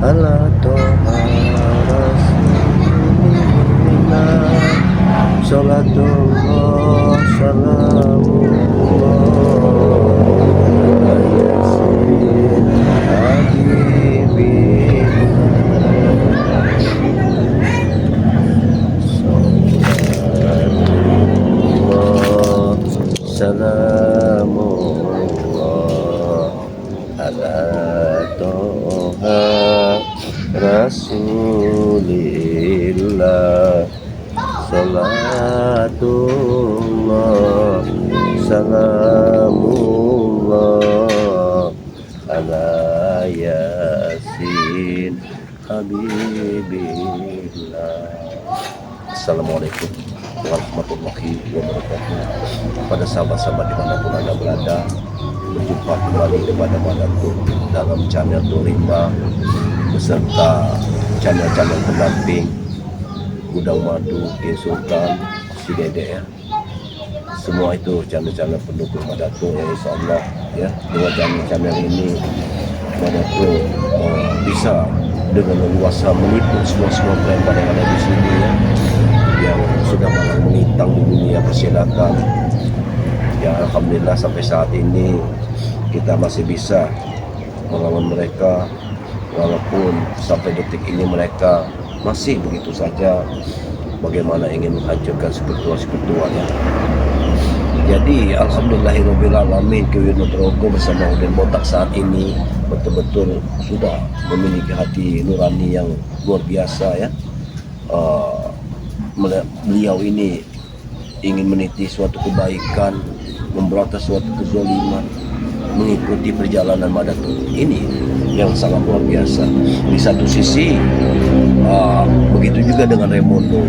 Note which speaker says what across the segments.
Speaker 1: ala toha rasulillah. Salatullah salamullah ala yasin habibillah. Salatullah salamullah ala toha rasulillah. Salatullah salamullah ala yasin habibillah. Assalamualaikum warahmatullahi wabarakatuh. Pada sahabat-sahabat dimanapun anda berada, berjumpa kembali kepada Madatul dalam channel Turimba beserta channel-channel pendamping Gudang Madu, King Sultan, Si Dede ya. Semua itu channel-channel pendukung Madatul ya, insya Allah ya. Dengan channel ini Madatul bisa dengan leluasa meliput semua preman yang ada di sini ya, yang sudah malang melintang di dunia persilatan. Ya alhamdulillah sampai saat ini kita masih bisa melawan mereka, walaupun sampai detik ini mereka masih begitu saja bagaimana ingin menghancurkan spiritual-spiritualnya. Jadi alhamdulillahirobbilalamin, Kiwirno Trogo bersama Udin Botak saat ini betul-betul sudah memiliki hati nurani yang luar biasa ya. Beliau ini ingin meniti suatu kebaikan, memberantas suatu kezaliman, mengikuti perjalanan Madatul ini yang sangat luar biasa. Di satu sisi begitu juga dengan Raimondo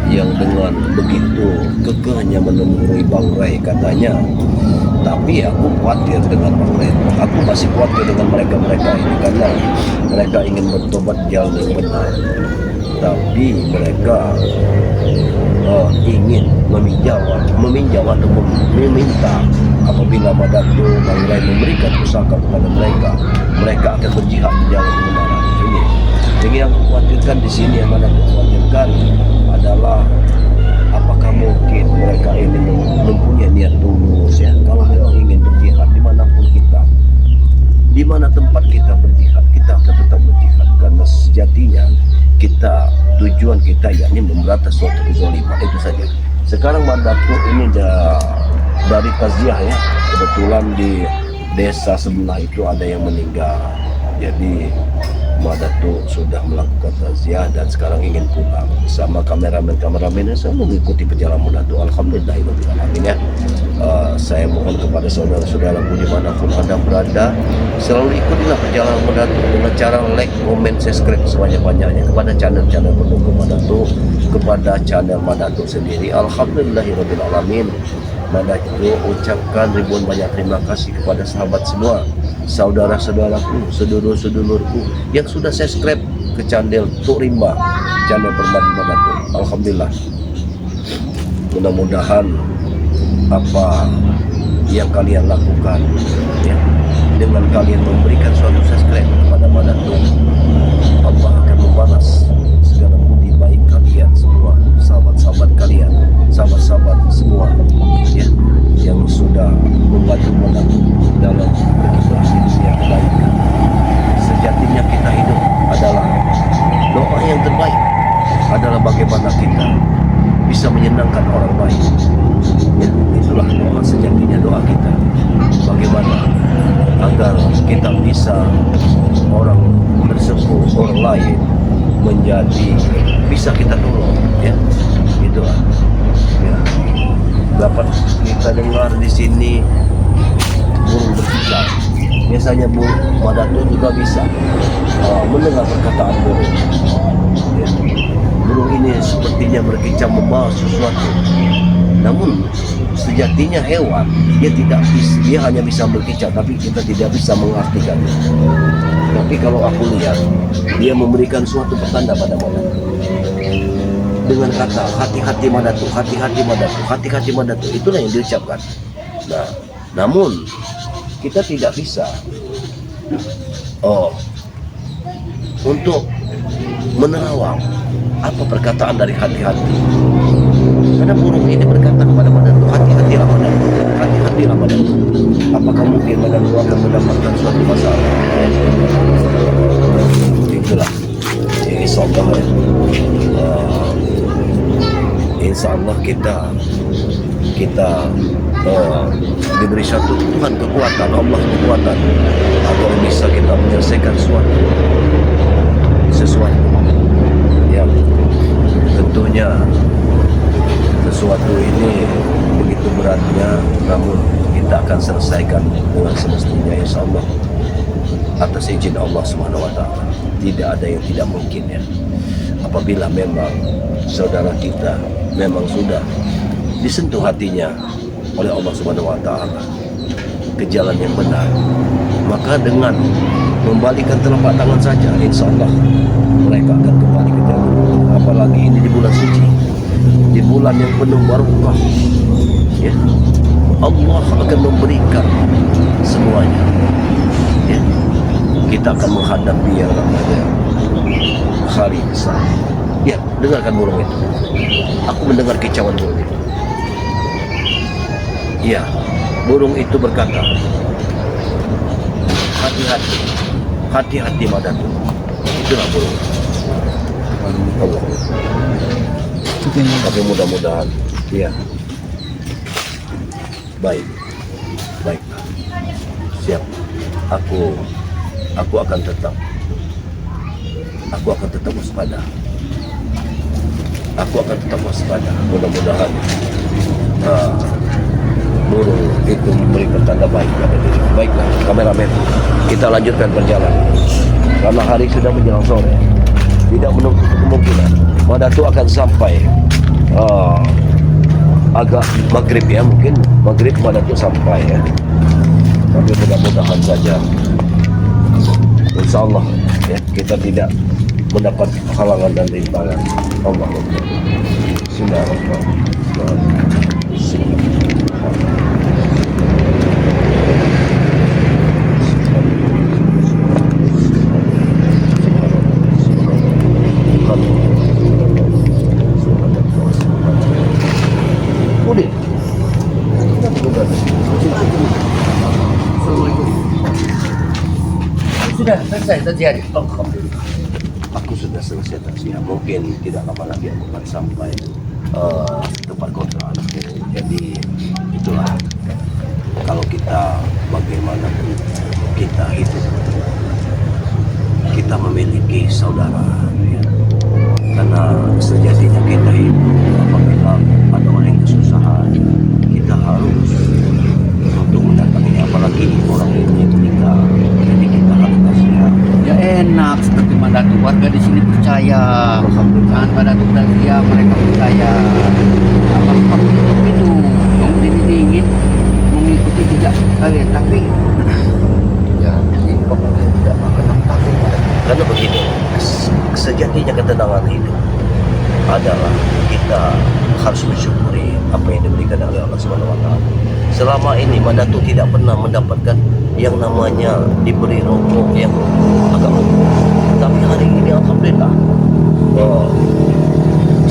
Speaker 1: yang dengan begitu kekehnya menemui Bang Ray katanya. Tapi aku khawatir dengan Bang Ray, aku masih khawatir dengan mereka ini karena mereka ingin bertobat jalan yang benar, tapi mereka ingin meminjam atau meminta apabila Madatul Bang Ray memberikan pusaka kepada mereka, mereka akan berjihad di jalan kebenaran ini. Jadi yang khawatirkan di sini, yang mana khawatirkan adalah apakah mungkin mereka ini mempunyai niat tulus ya. Kalau memang ingin berjihad dimanapun kita, di mana tempat kita berjihad, kita akan tetap berjihad karena sejatinya kita, tujuan kita yakni memberantas suatu kezaliman, itu saja. Sekarang Madatul ini dari taziah ya, kebetulan di desa sebelah itu ada yang meninggal, jadi Madatul sudah melakukan taziah dan sekarang ingin pulang sama kameramen yang selalu mengikuti perjalanan Madatul. Alhamdulillahirobbilalamin ya. Saya mohon kepada saudara-saudaraku dimanapun anda berada, selalu ikutilah perjalanan Madatul dengan cara like, comment, subscribe sebanyak-banyaknya kepada channel-channel pendukung Madatul, kepada channel Madatul sendiri. Alhamdulillahirobbilalamin. Madatul ucapkan ribuan banyak terima kasih kepada sahabat semua, saudara-saudaraku, sedulur-sedulurku yang sudah subscribe ke channel Turimba, channel Permadi Madatul. Alhamdulillah. Mudah-mudahan apa yang kalian lakukan ya, dengan kalian memberikan suatu subscribe kepada Madatul, Allah akan membalas segala budi baik kalian semua, sahabat-sahabat kalian, sahabat-sahabat semua ya, yang sudah membantu Madatul dalam berkiprah di dunia kebaikan. Sejatinya kita hidup adalah doa yang terbaik adalah bagaimana kita bisa menyenangkan orang lain ya, itulah doa sejatinya, doa kita bagaimana agar kita bisa orang tersebut, orang lain menjadi bisa kita tolong ya, itulah ya. Dapat kita dengar di sini burung berkicau. Biasanya Madatul juga bisa mendengar perkataan burung ya. Burung ini sepertinya berkicau membawa sesuatu, namun sejatinya hewan dia hanya bisa berkicau, tapi kita tidak bisa mengartikannya. Tapi kalau aku lihat, dia memberikan suatu petanda pada Madatul dengan kata hati-hati Madatul, hati-hati Madatul, hati-hati Madatul, itulah yang diucapkan. Nah, namun kita tidak bisa untuk menerawang apa perkataan dari hati-hati. Karena burung ini berkata kepada Madatu, hati-hatilah Madatu, hati-hatilah Madatu. Apakah mungkin Madatu akan mendapatkan suatu masalah? Itulah. Insya Allah kita diberi satu Tuhan kekuatan, Allah kekuatan agar bisa kita menyelesaikan sesuatu yang tentunya sesuatu ini begitu beratnya, namun kita akan selesaikan dengan semestinya insya Allah atas izin Allah Subhanahu wa Ta'ala. Tidak ada yang tidak mungkin ya. Apabila memang saudara kita memang sudah disentuh hatinya oleh Allah Subhanahu wa Ta'ala ke jalan yang benar, maka dengan membalikan telapak tangan saja insya Allah mereka akan kembali ke jalan. Apalagi ini di bulan suci, di bulan yang penuh barokah ya, Allah akan memberikan semuanya ya. Kita akan menghadapi yang namanya hari besar ya. Dengarkan burung itu, aku mendengar kicauan burung itu ya. Burung itu berkata, hati-hati, hati-hati Madatu. Itulah burung Allah. Tapi mudah-mudahan ya, baik siap. Aku akan tetap waspada. Aku akan tetap waspada. Mudah-mudahan burung itu memberikan tanda baik pada diri. Baiklah kameramen, kita lanjutkan perjalanan karena hari sudah menjelang sore. Tidak menutup kemungkinan Madatu akan sampai agak maghrib ya, mungkin maghrib Madatu sampai ya. Tapi mudah-mudahan saja insya Allah ya, kita tidak mendapat halangan dan rintangan. Allah
Speaker 2: sudah selesai terjadi.
Speaker 1: Alhamdulillah, aku sudah selesai tasya. Mungkin tidak lama lagi aku akan sampai tempat kontrakan. Jadi itulah, kalau kita bagaimanapun kita hidup, kita memiliki saudara ya. Karena sejatinya kita hidup apabila ada orang yang kesusahan, kita harus untuk mendatangi, apalagi orang yang punya meninggal. Jadi kita harus kasihan.
Speaker 2: Ya enak seperti Madatu, warga di sini percaya. Jangan Madatu ya, mereka percaya. Apa seperti itu? Yang dingin mengikuti jejak kalian, tapi ya ini pokoknya tidak akan takut.
Speaker 1: Karena begini, sejatinya ketenangan hidup adalah kita harus mensyukuri apa yang diberikan oleh Allah Subhanahu wa Ta'ala. Selama ini Madatu tidak pernah mendapatkan yang namanya diberi rokok yang agak umum. Tapi hari ini alhamdulillah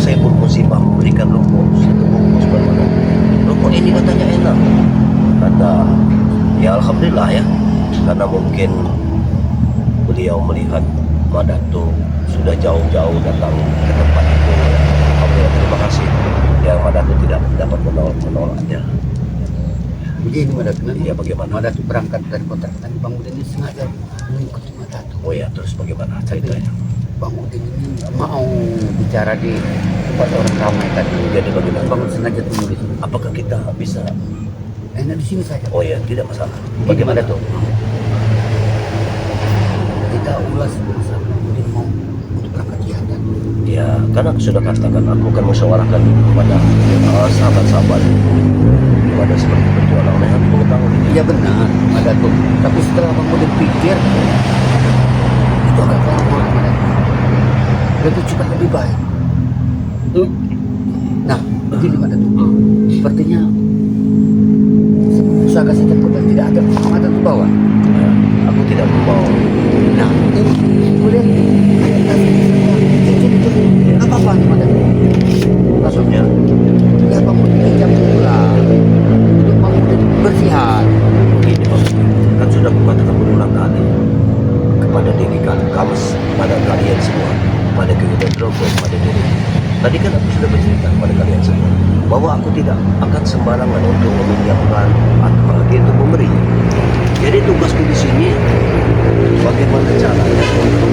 Speaker 1: saya pun musibah memberikan rokok satu bungkus buat Madatu. Rokok ini katanya enak. Kata ya alhamdulillah ya, karena mungkin beliau melihat Madatu sudah jauh-jauh datang ke tempat itu. Alhamdulillah, terima kasih. Yang Madatu tidak dapat menolaknya.
Speaker 2: Begini Madatu,
Speaker 1: Iya bagaimana?
Speaker 2: Madatu berangkat dari kota kan Bang Udin ini sengaja mengikuti Madatu.
Speaker 1: Oh ya, terus bagaimana ceritanya?
Speaker 2: Bang Udin ini nggak mau bicara di tempat orang ramai tadi.
Speaker 1: Jadi bagaimana?
Speaker 2: Bang Udin sengaja tunggu di sini.
Speaker 1: Apakah kita bisa?
Speaker 2: Enak di sini saja.
Speaker 1: Oh ya, tidak masalah.
Speaker 2: Bagaimana tuh? Kita ulas bersama Bang Udin mau untuk berangkat jihad.
Speaker 1: Ya, karena aku sudah katakan aku akan musyawarahkan kepada sahabat-sahabat pada seperti berjualan dengan pengetahuan ini.
Speaker 2: Ya benar, ada tuh. Tapi setelah Bang Udin pikir, itu agak kurang Madatu. Itu cepat lebih baik. Nah, begini Madatu. Sepertinya usaha saja kita tidak ada Madatu bawa.
Speaker 1: Ya, aku tidak mau.
Speaker 2: Nah, ini kemudian
Speaker 1: pada diri kamu, pada kalian semua, pada kehidupan Drogo, pada diri. Tadi kan aku sudah bercerita kepada kalian semua bahwa aku tidak akan sembarangan untuk meminjamkan apalagi untuk memberi. Jadi tugasku di sini bagaimana caranya untuk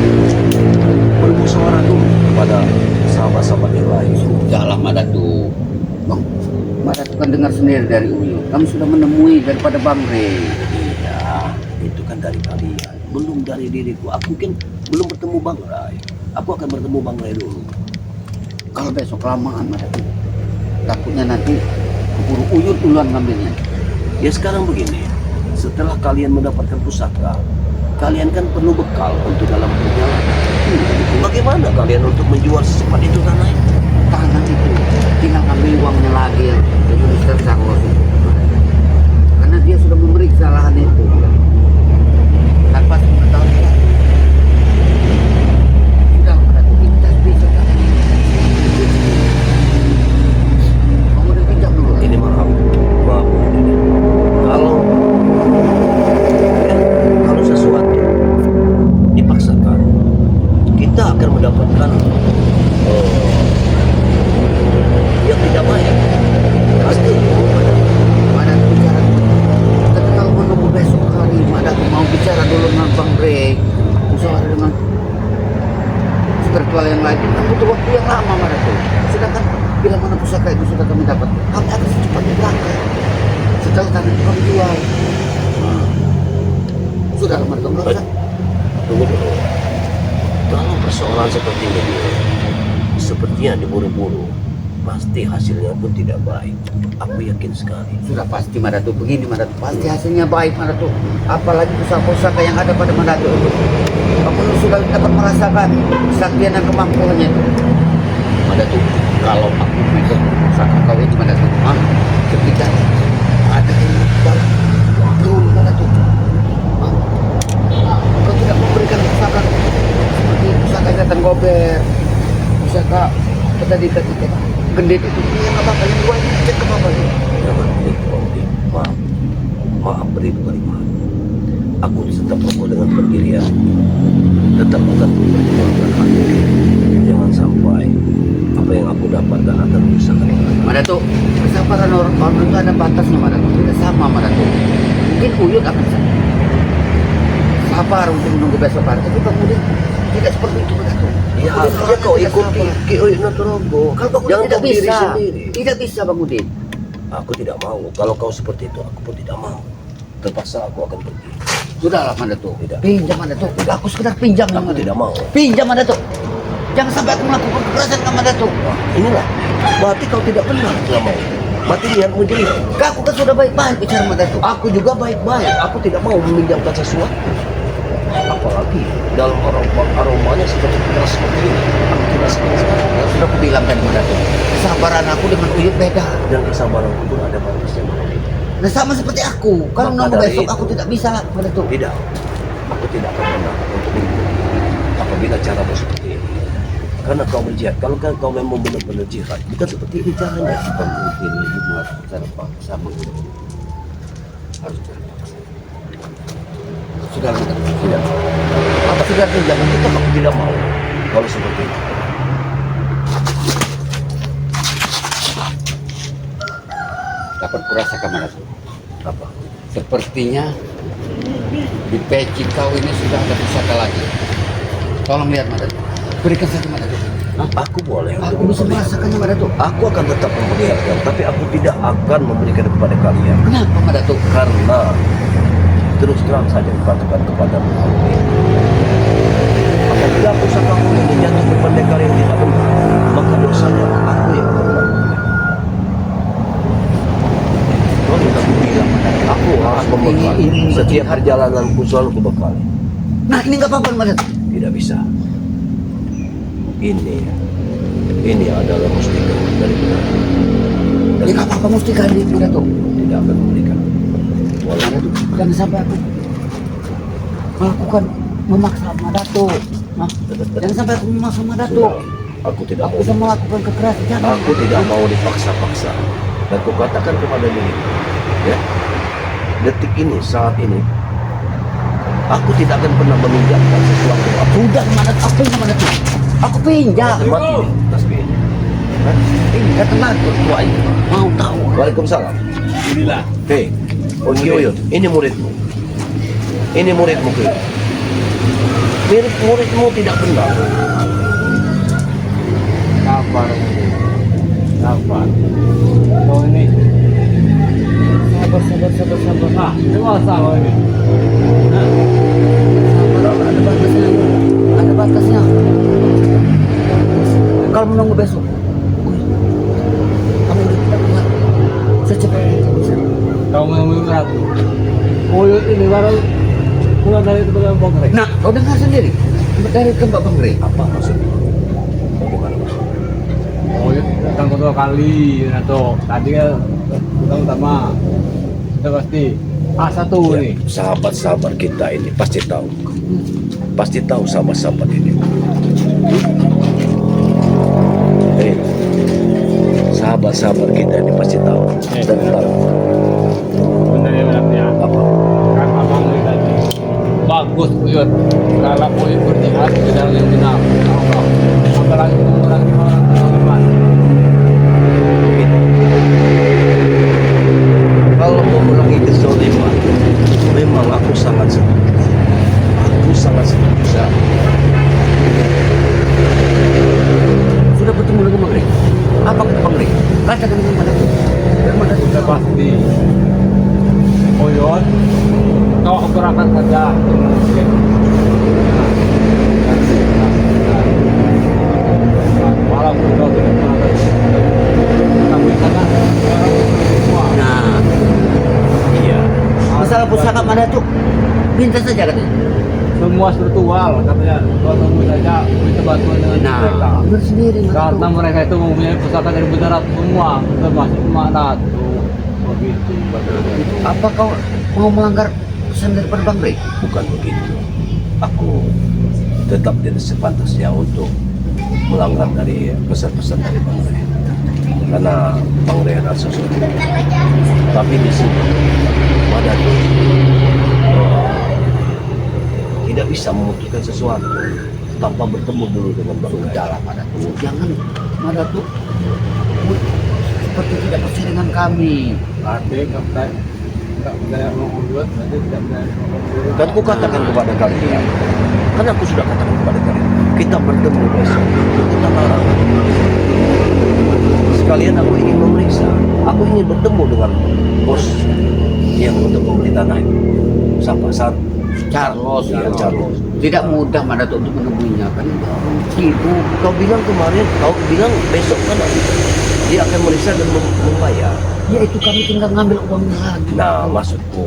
Speaker 1: bermusyawarah dulu kepada sahabat-sahabat yang lain.
Speaker 2: Dalam ada tuh Bang, Mada tuh kan dengar sendiri dari Uyut. Kami sudah menemui daripada Bang Rey.
Speaker 1: Ya, itu kan dari kalian, belum dari diriku. Aku kan belum bertemu Bang Ray. Aku akan bertemu Bang Ray dulu.
Speaker 2: Kalau besok kelamaan Mada tuh, takutnya nanti keburu Uyut duluan ngambilnya.
Speaker 1: Ya sekarang begini, setelah kalian mendapatkan pusaka, kalian kan perlu bekal untuk dalam perjalanan. Bagaimana kalian untuk menjual secepat itu tanah itu?
Speaker 2: Tanah itu tinggal ambil uangnya lagi yang Mr. Carlos itu. Karena dia sudah memberi kesalahan itu tanpa mengetahui. Sudah Mada tuh kita bisa kan? Kamu udah pinjam dulu.
Speaker 1: Ini maaf, ini. Kalau ya, kalau sesuatu dipaksakan, kita akan mendapatkan yang tidak baik. Pasti.
Speaker 2: Mada tuh bicara, tapi kalau menunggu besok hari Mada tuh mau bicara dulu dengan Bang Rey, musyawarah dengan spiritual yang lain, kan butuh waktu yang lama Mada tuh. Sedangkan bila mana pusaka itu sudah kami dapat, kami akan secepatnya berangkat. Setelah tanah itu kami jual. Sudah Mada tuh nggak usah.
Speaker 1: Tunggu dulu. Kalau persoalan seperti ini, sepertinya diburu-buru, pasti hasilnya pun tidak baik. Aku yakin sekali.
Speaker 2: Sudah pasti Mada tuh begini Mada tuh, pasti hasilnya baik Mada tuh. Apalagi pusaka-pusaka yang ada pada Mada tuh. Kamu sudah dapat merasakan kesaktian dan kemampuannya itu. Mada tuh, kalau aku megang pusaka kau itu Mada tuh, ketika ada yang dalam belum Mada tuh, kau tidak memberikan pusaka seperti pusaka Ikatan Gober, pusaka tadi ketika gendit itu, yang apa yang dua ini cek ke apa itu?
Speaker 1: Maaf, maaf beri maaf. Aku tetap kokoh dengan pendirian. Tetap akan memperjuangkan hati. Jangan sampai apa yang aku dapatkan akan merusak orang lain.
Speaker 2: Mada tuh, kesabaran orang itu ada batasnya Mada tuh, tidak sama Mada tuh. Mungkin Uyut akan sabar untuk menunggu besok hari, tapi Bang Udin tidak seperti itu Mada tuh.
Speaker 1: Ya, harusnya kau ikuti Ki Uyut Naturogo.
Speaker 2: Kalau Bang Udin
Speaker 1: Jangan
Speaker 2: tidak
Speaker 1: kau diri
Speaker 2: bisa,
Speaker 1: sendiri.
Speaker 2: tidak bisa Bang Udin.
Speaker 1: Aku tidak mau. Kalau kau seperti itu, aku pun tidak mau. Terpaksa aku akan pergi.
Speaker 2: Sudahlah Mada tuh,
Speaker 1: Tidak.
Speaker 2: pinjam Mada tuh. Udah aku sekedar pinjam
Speaker 1: Aku
Speaker 2: Mada.
Speaker 1: tidak mau.
Speaker 2: Pinjam Mada tuh. Jangan sampai aku melakukan kekerasan ke Mada tuh.
Speaker 1: Inilah. Berarti kau tidak benar tidak mau. Berarti niatmu jelek.
Speaker 2: Aku kan sudah baik-baik bicara Mada tuh.
Speaker 1: Aku juga baik-baik. Aku tidak mau meminjamkan sesuatu. Apalagi dalam aromanya seperti keras seperti ini. Aku tidak senang sekali.
Speaker 2: Ya, sudah aku bilang kan Mada tuh, kesabaran aku dengan Uyut beda.
Speaker 1: Dan kesabaranku pun ada batasnya.
Speaker 2: Nah sama seperti aku, kalau
Speaker 1: Maka
Speaker 2: nunggu
Speaker 1: dari
Speaker 2: besok
Speaker 1: itu-
Speaker 2: aku tidak bisa Mada tuh.
Speaker 1: Tidak. Aku tidak akan pernah untuk mengikuti apabila caramu seperti ini. Karena kau berjihad. Kalau kau memang benar-benar jihad, bukan seperti ini caranya.
Speaker 2: Bang Udin ini harus bicara paksa Bang Udin. Harus bicara paksa. Sudah Mada tuh, sudah.
Speaker 1: Apa sudah jangan tetap aku tidak mau. Kalau seperti itu.
Speaker 2: Dapat kurasakan Mada tuh.
Speaker 1: Apa?
Speaker 2: Sepertinya di peci kau ini sudah ada pusaka lagi. Tolong lihat Mada tuh. Berikan saja Mada tuh.
Speaker 1: Aku boleh.
Speaker 2: Aku bisa merasakannya Mada tuh.
Speaker 1: Aku akan tetap memperlihatkan, tapi aku tidak akan memberikan kepada kalian.
Speaker 2: Kenapa Mada tuh?
Speaker 1: Karena terus terang saja katakan kepada apabila pusakamu ini jatuh ke pendekar yang tidak benar, maka dosanya aku yang akan menanggung. Kau tidak bilang, aku harus membekal.
Speaker 2: Ini-
Speaker 1: Setiap perjalananku selalu kubekali.
Speaker 2: Nah ini nggak apa-apa Mada tuh.
Speaker 1: Tidak bisa. Ini adalah mustika dari benar. Dan
Speaker 2: Ya nggak apa-apa mesti kali Mada tuh.
Speaker 1: tidak akan memberikan.
Speaker 2: Mada tuh, jangan sampai aku melakukan memaksa Mada tuh. Nah, jangan sampai aku memaksa Mada tuh.
Speaker 1: Aku tidak
Speaker 2: Aku
Speaker 1: mau.
Speaker 2: bisa melakukan kekerasan. Jangan.
Speaker 1: Aku tidak mau dipaksa-paksa. Dan kukatakan kepada diri, ya, detik ini, saat ini, Aku tidak akan pernah meminjamkan sesuatu. Aku
Speaker 2: Udah mana apa yang mana tuh? Aku pinjam.
Speaker 1: mati tasbih.
Speaker 2: Pinjam teman tua ini. Mau tahu?
Speaker 1: Waalaikumsalam.
Speaker 3: Inilah.
Speaker 1: Hei, Oyun, ini muridmu. Ini muridmu, Ki. Muridmu tidak benar.
Speaker 3: Sabar. Sabar. Oh ini. Sabar. Nah, dewasa oh ini.
Speaker 2: Sabar, ada batasnya. Ada batasnya. Kalau menunggu besok, kamu udah tidak kuat. Secepatnya kamu bisa.
Speaker 3: Kau menunggu ratu. Koyot ini baru pulang dari tempat Bang Rey.
Speaker 2: Nah, kau dengar sendiri. Dari tempat Bang Rey.
Speaker 1: Apa maksudnya? Bagaimana maksudnya?
Speaker 3: Koyot datang kedua kali atau tadi kan utama. Kita pasti A1
Speaker 1: Ya,
Speaker 3: nih.
Speaker 1: sahabat-sahabat kita ini pasti tahu. Pasti tahu sahabat-sahabat ini. Sahabat-sahabat kita ini pasti tahu tentang
Speaker 3: Benar ya benarnya.
Speaker 1: apa.
Speaker 3: Kan abang ini tadi bagus Koyot. Kalau Koyot berjihad di dalam yang benar. Apalagi mengurangi orang beriman.
Speaker 1: Kalau mengurangi kezaliman, memang aku sangat setuju. Aku sangat setuju.
Speaker 2: Sudah bertemu dengan Bang Rey? Apa kata Bang Rey? Katakan dengan mana tuh? Dan mana tuh?
Speaker 3: Sudah pasti Koyot kau gerakan saja walaupun kau tidak pernah tapi karena semua
Speaker 2: Nah,
Speaker 1: Iya.
Speaker 2: masalah pusaka mana tuh? Minta saja katanya.
Speaker 3: semua spiritual katanya kau tunggu saja minta bantuan dengan mereka
Speaker 2: Nah, benar sendiri Mas
Speaker 3: karena
Speaker 2: tuh.
Speaker 3: mereka itu mempunyai pusaka dari beneran semua termasuk mana tuh begitu
Speaker 2: Apa kau mau melanggar pesan daripada Bang Rey?
Speaker 1: Bukan begitu. Aku tetap tidak sepantasnya untuk melanggar dari pesan-pesan dari Bang Rey. Karena Bang Rey adalah sesuatu. Tapi di sini pada tidak bisa memutuskan sesuatu tanpa bertemu dulu dengan Bang Rey.
Speaker 2: Sudahlah pada tuh. Jangan pada tuh. Seperti tidak percaya dengan kami.
Speaker 3: nanti nggak percaya sama Koyot nanti tidak percaya sama Koyot
Speaker 1: Dan aku katakan kepada kalian, karena aku sudah katakan kepada kalian, kita bertemu besok, kita larang. Sekalian aku ingin memeriksa, aku ingin bertemu dengan bos yang untuk membeli tanah itu. Siapa?
Speaker 2: Carlos,
Speaker 1: Iya, Carlos.
Speaker 2: Tidak mudah mana tuh untuk menemuinya kan. Sibuk.
Speaker 1: Kau bilang kemarin, kau bilang besok kan dia akan meriksa dan membayar.
Speaker 2: Ya itu kami tinggal ngambil uangnya lagi.
Speaker 1: Nah, maksudku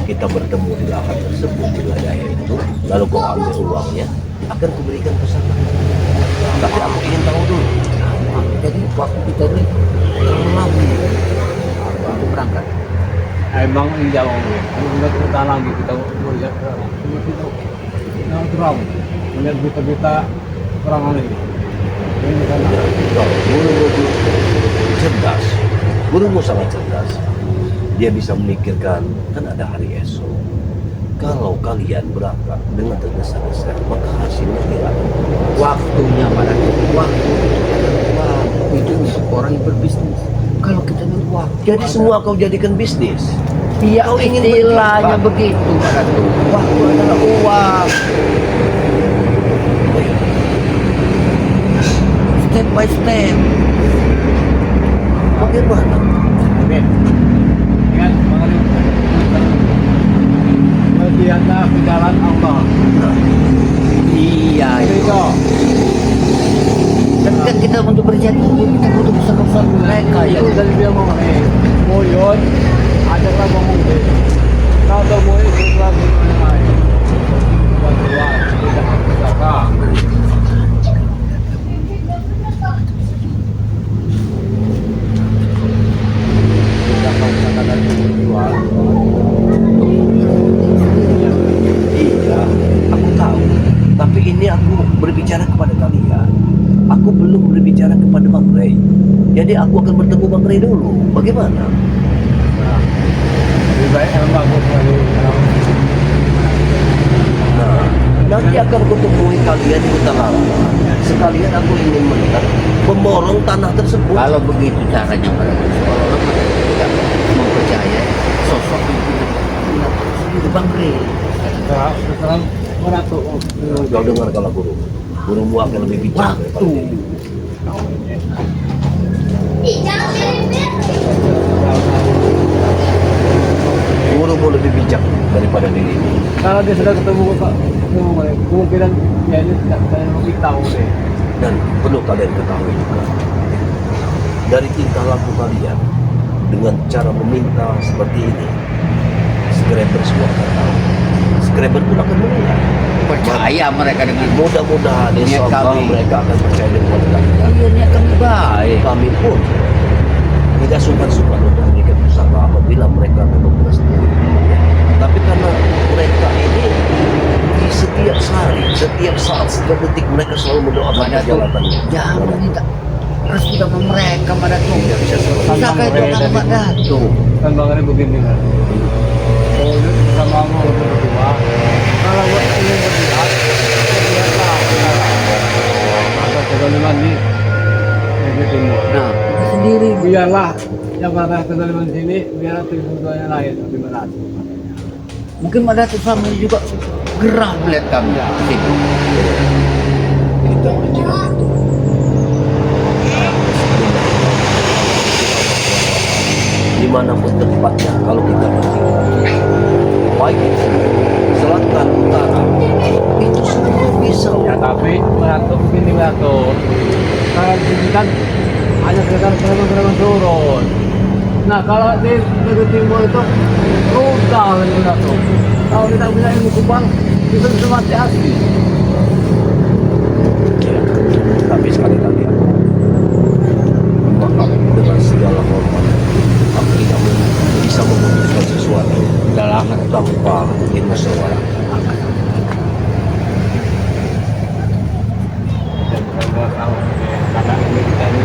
Speaker 1: kita bertemu di lahan tersebut di wilayah itu, lalu kau ambil uangnya, akan kuberikan pusaka. Tapi aku ingin tahu dulu.
Speaker 2: Nah, jadi waktu kita ini terlalu lama untuk berangkat.
Speaker 3: emang jauh kalau nggak kita lagi kita melihat kita terang melihat berita-berita perangan ini karena
Speaker 1: Gurumu cerdas, gurumu sangat cerdas. Dia bisa memikirkan, kan ada hari esok. Kalau kalian berangkat dengan tergesa-gesa, maka hasilnya tidak akan berhasil.
Speaker 2: Waktunya pada waktu itu untuk orang yang berbisnis. Kalau kita nih waktu,
Speaker 1: Jadi semua kau jadikan bisnis.
Speaker 2: iya
Speaker 1: kau ingin
Speaker 2: istilahnya
Speaker 1: berkembang.
Speaker 2: begitu pada tuh. Waktu adalah uang. Step by step.
Speaker 1: Bagaimana?
Speaker 3: Amin. Ingat melihatlah ke jalan Allah.
Speaker 1: Nah,
Speaker 2: Iya
Speaker 3: Itu
Speaker 2: itu. Tapi kan kita untuk berjanji kita butuh pesan-pesan mereka ya.
Speaker 3: Itu dari dia ngomong Koyot, ajaklah ngomong deh. Kau tahu mau ikut lagi main. Bantuan, tidak pusaka. Tidak pusaka dari jual.
Speaker 1: iya, aku tahu. Tapi ini aku berbicara kepada kalian. Aku belum berbicara kepada Bang Rey. Jadi aku akan bertemu Bang Rey dulu. Bagaimana?
Speaker 3: Nah, lebih baik emang bagus lagi.
Speaker 1: Nah, nanti akan kutemui kalian di hutan lava. Sekalian aku ingin melihat memborong tanah tersebut.
Speaker 2: Kalau begitu caranya mereka seolah-olah mereka tidak mempercayai sosok itu sendiri Bang Re.
Speaker 3: Sekarang mana tuh?
Speaker 1: Kau dengar kalau gurumu akan lebih bijak daripada
Speaker 2: Waktu
Speaker 1: diri. Gurumu lebih bijak daripada dirimu.
Speaker 3: Kalau dia sudah ketemu Pak, kemungkinan dia ini tidak saya lebih tahu deh.
Speaker 1: Dan perlu kalian ketahui juga, dari tingkah laku kalian dengan cara meminta seperti ini, Scrabber semua akan tahu. Scrabber pun akan mendengar.
Speaker 2: percaya mereka dengan
Speaker 1: Mudah-mudahan
Speaker 2: Niat
Speaker 1: insya Allah
Speaker 2: kami.
Speaker 1: mereka akan percaya dengan kita.
Speaker 2: iya niat kami baik.
Speaker 1: Kami pun tidak sungkan-sungkan untuk memberikan pusaka apabila mereka memang bersedia. Tapi karena mereka ini di setiap hari, setiap saat, setiap detik mereka selalu mendoakan
Speaker 2: Pada tuh
Speaker 1: perjalanannya.
Speaker 2: jangan meminta restu sama mereka pada tuh.
Speaker 1: Tidak bisa seperti itu.
Speaker 2: Pusaka itu kan Mbak Datu.
Speaker 3: Kan Bang Ari begini kan. Kalau dia sama mau berdua, kalau buat ini berlihat, lihatlah. Maka kezaliman di Negeri Timur.
Speaker 2: Nah, kita sendiri
Speaker 3: Biarlah yang kata kezaliman di sini, biarlah tujuan yang lain di mana.
Speaker 2: mungkin Mbak Datu sama juga gerah melihat kami di situ.
Speaker 1: Kita berjimat itu. Dimanapun tempatnya kalau kita berjimat, baik selatan, utara, itu semua bisa.
Speaker 3: Ya tapi Batu begini Batu. Kalau di sini kan hanya sekedar preman-preman turun. Nah kalau di Negeri Timur itu rudah kan Batu. Kalau kita punya ilmu kubang, kita bisa mati asli.
Speaker 1: Ya, tapi sekali lagi aku mohon dengan segala hormat, aku tidak bisa memutuskan sesuatu
Speaker 2: Dalam
Speaker 1: tanpa dimusyawarahkan.
Speaker 3: Dan kita tahu kakak ini kita ini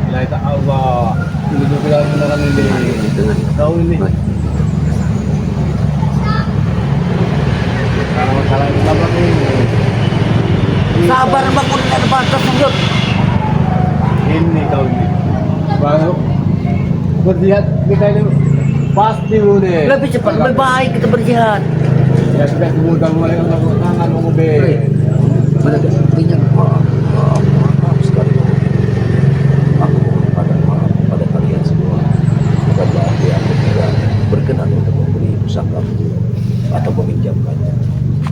Speaker 3: nilai tak Allah ini juga beneran ini
Speaker 1: Dengan
Speaker 3: tahu ini karena masalah Islam ini
Speaker 2: sabar bangun ada batas lanjut.
Speaker 3: ini tahu ini baru berjihad kita ini pasti udah
Speaker 2: Lebih cepat, lebih baik kita berjihad.
Speaker 3: ya tidak semudah mulai ngangkat tangan mau mobil
Speaker 2: Pada minyak
Speaker 1: maaf sekali. Aku mohon pada kalian semua. Bukan berarti aku tidak berkenan untuk memberi pusaka atau meminjamkannya.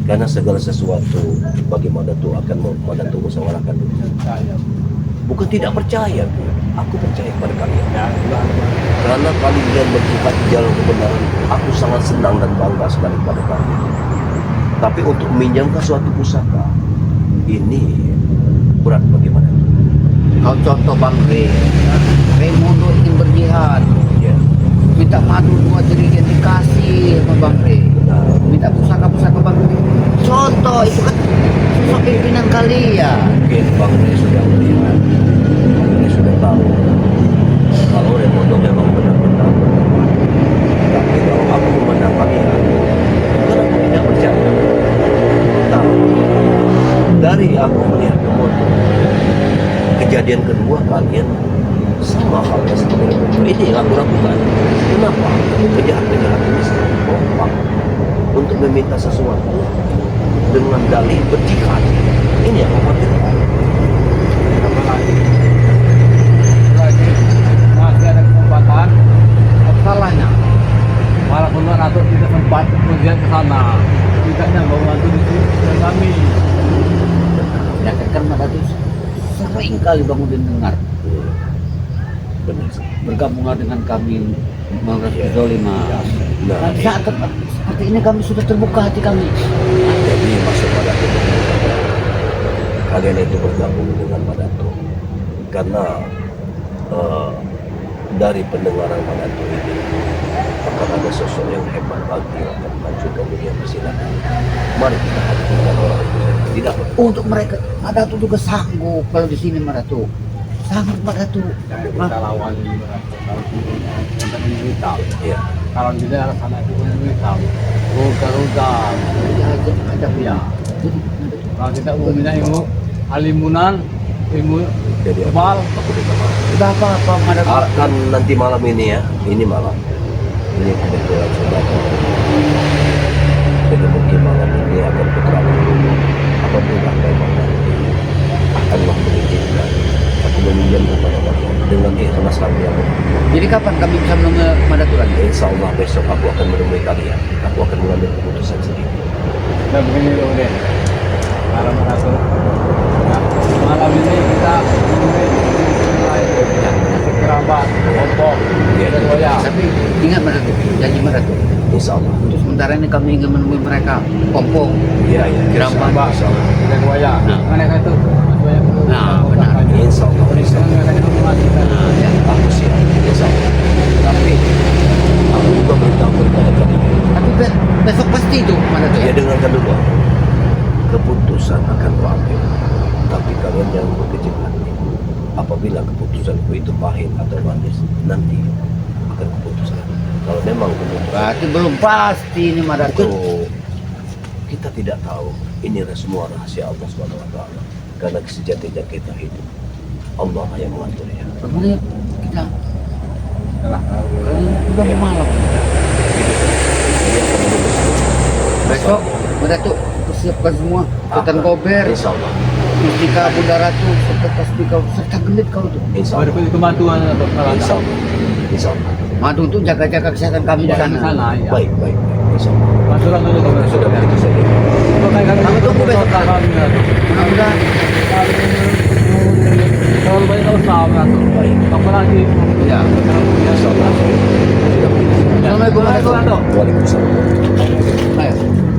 Speaker 1: Karena segala sesuatu bagaimana tuh akan Madatu musyawarahkan dulu.
Speaker 3: saya
Speaker 1: Bukan tidak percaya, aku percaya pada kalian.
Speaker 3: ya Tuhan
Speaker 1: Karena kalian berjihad di jalan kebenaran, aku sangat senang dan bangga sekali pada kalian. Tapi untuk meminjamkan suatu pusaka, ini berat bagaimana?
Speaker 2: kau contoh Bang Re. Raimundo ingin berjihad.
Speaker 1: Ya,
Speaker 2: Minta madu dua jerigen dikasih sama Bang Re. Minta pusaka-pusaka Bang Re. Contoh itu kan sosok pimpinan kalian.
Speaker 1: mungkin Bang Rey sudah melihat, Bang Rey sudah tahu kalau Raimundo memang benar-benar berteman. Tapi kalau aku memandang kalian, bukan aku tidak percaya. Tapi dari aku melihat Raimundo, kejadian kedua kalian sama halnya seperti Raimundo. Ini yang aku lakukan. Kenapa penjahat-penjahat ini selalu kompak untuk meminta sesuatu dengan dalih berjihad? Ini yang mematikan.
Speaker 3: lagi masih ada kesempatan apa salahnya walaupun Ratu tidak sempat kemudian ke sana tidaknya bantu di sini dan kami
Speaker 2: Ya kan Mbak Datu sering kali bangun dengar
Speaker 1: Benar.
Speaker 2: bergabunglah dengan kami mengerti zoliman.
Speaker 1: Nah,
Speaker 2: Nah, saat seperti ini kami sudah terbuka hati kami.
Speaker 1: jadi maksud Madatu, kalian itu bergabung dengan Madatu karena dari pendengaran Madatu ini akan ada sosok yang hebat lagi yang akan maju ke dunia persilakan. Mari kita hadirkan orang itu. Tidak
Speaker 2: Untuk mereka, Mbak Datu juga sanggup kalau di sini Mbak Datu. Sanggup Mbak Datu.
Speaker 3: kita lawan ini kalau kita kita
Speaker 1: ya.
Speaker 3: Kalau di daerah sana itu punya hitam. Roda-roda.
Speaker 2: Ada
Speaker 3: Iya.
Speaker 2: Jadi,
Speaker 3: Kalau kita umumnya ilmu alimunan, ilmu
Speaker 1: Jadi
Speaker 3: kebal.
Speaker 1: aku di kamar.
Speaker 2: udah apa ada
Speaker 1: Kan nanti malam ini ya, ini malam. Ini kebetulan sudah. Jadi mungkin malam ini akan keterangan dulu. Apabila memang nanti Allah mengizinkan, aku meminjam kepada Allah dengan ikhlas hati aku.
Speaker 2: Jadi kapan kami bisa menemui Madaturan?
Speaker 1: Insya Allah besok aku akan menemui kalian. Aku akan mengambil keputusan sendiri.
Speaker 3: Nah begini loh deh. Malam satu. Nah, malam ini kita mulai kerabat, kelompok,
Speaker 1: Iya,
Speaker 3: dan goyang.
Speaker 2: Tapi ingat Madaturan, janji Madaturan.
Speaker 1: Insya Allah.
Speaker 2: Untuk sementara ini kami ingin menemui mereka. Pompong.
Speaker 1: Iya, iya.
Speaker 2: Kerabat.
Speaker 1: Insya Allah.
Speaker 3: Dan goyang.
Speaker 2: Nah.
Speaker 3: Mereka itu goyang dulu.
Speaker 2: Nah, benar.
Speaker 1: Insya Allah. Insya Allah.
Speaker 3: Mereka itu memastikan.
Speaker 2: Ya.
Speaker 1: Aku siap. Insya Allah. Tapi aku juga beritahu kepada kalian.
Speaker 2: Tapi besok pasti itu
Speaker 1: Ya
Speaker 2: Madaturan.
Speaker 1: dengarkan dulu. Keputusan akan kuambil. Tapi kalian jangan berkecil hati. Apabila keputusanku itu pahit atau manis, nanti akan keputusan. Kalau memang keputusan
Speaker 2: Berarti belum pasti ini Madaturan.
Speaker 1: itu kita tidak tahu. Ini semua rahasia Allah SWT. Karena sejatinya kita hidup, Allah yang mengaturnya.
Speaker 2: Kemudian kita
Speaker 3: Setelah
Speaker 2: udah mau malam.
Speaker 1: Dia akan memutuskan.
Speaker 2: Besok Madaturan persiapkan semua. Ketan kober,
Speaker 1: Insya Allah.
Speaker 2: mustika Bunda Ratu, serta tasbih kau, serta gelit kau tuh.
Speaker 1: Insya
Speaker 3: ada
Speaker 1: Allah.
Speaker 3: kematuan untuk
Speaker 1: Insya
Speaker 3: malam.
Speaker 1: Allah. Insya Allah.
Speaker 2: Madu itu jaga-jaga kesehatan kami di
Speaker 3: Di
Speaker 2: sana.
Speaker 3: sana ya.
Speaker 1: Baik, baik. Insya Allah.
Speaker 3: Maturan dulu kalau
Speaker 1: Sudah begitu saja.
Speaker 3: Kami
Speaker 2: tunggu besok.
Speaker 3: kami.
Speaker 2: Mudah-mudahan
Speaker 3: Kalau banyak tahu sama tuh.
Speaker 1: Baik.
Speaker 3: Apa lagi?
Speaker 2: ya.
Speaker 1: Insya Allah. Sudah begitu.
Speaker 2: Assalamualaikum warahmatullahi
Speaker 1: Waalaikumsalam.
Speaker 2: wabarakatuh.